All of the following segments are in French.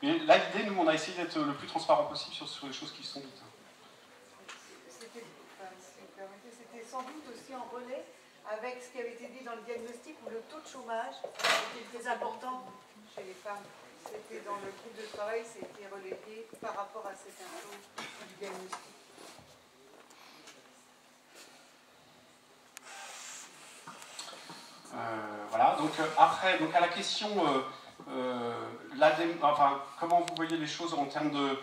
Mais là, l'idée, nous, on a essayé d'être le plus transparent possible sur les choses qui sont dites. C'était sans doute aussi en relais avec ce qui avait été dit dans le diagnostic où le taux de chômage était très important chez les femmes. C'était dans le groupe de travail, c'était relayé par rapport à cette info du diagnostic. Voilà, donc après, donc à la question, comment vous voyez les choses en termes de,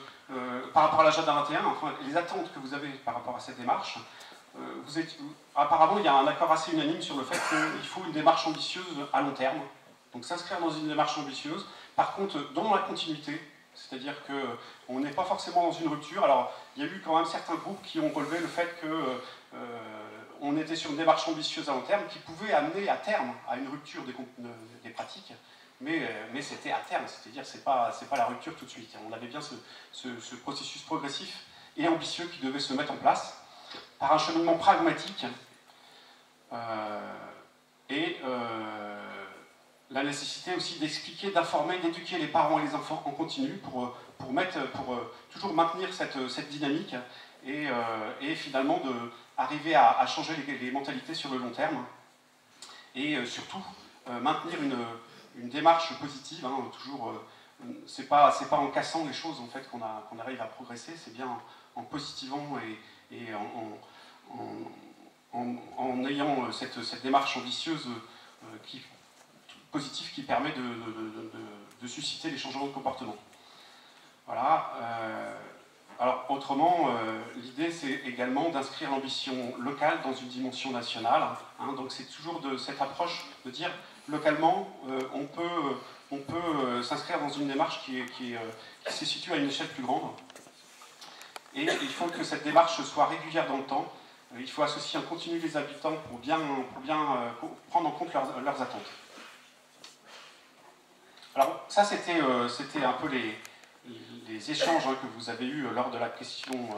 par rapport à l'agenda 21, enfin, les attentes que vous avez par rapport à cette démarche, apparemment il y a un accord assez unanime sur le fait qu'il faut une démarche ambitieuse à long terme, donc s'inscrire dans une démarche ambitieuse, par contre dans la continuité, c'est-à-dire qu'on n'est pas forcément dans une rupture. Alors il y a eu quand même certains groupes qui ont relevé le fait que on était sur une démarche ambitieuse à long terme qui pouvait amener à terme à une rupture des pratiques, mais c'était à terme, c'est-à-dire c'est pas la rupture tout de suite. On avait bien ce processus progressif et ambitieux qui devait se mettre en place par un cheminement pragmatique la nécessité aussi d'expliquer, d'informer, d'éduquer les parents et les enfants en continu pour toujours maintenir cette dynamique et finalement arriver à changer les mentalités sur le long terme et surtout maintenir une démarche positive, hein, toujours c'est pas en cassant les choses en fait qu'on arrive à progresser, c'est bien en positivant et en ayant cette démarche ambitieuse positive qui permet de susciter les changements de comportement. Voilà. Alors autrement, l'idée c'est également d'inscrire l'ambition locale dans une dimension nationale. Hein, donc c'est toujours de cette approche de dire localement, on peut s'inscrire dans une démarche qui se situe à une échelle plus grande. Et il faut que cette démarche soit régulière dans le temps. Il faut associer en continu les habitants pour bien prendre en compte leurs attentes. Alors ça c'était un peu les échanges que vous avez eus lors de la question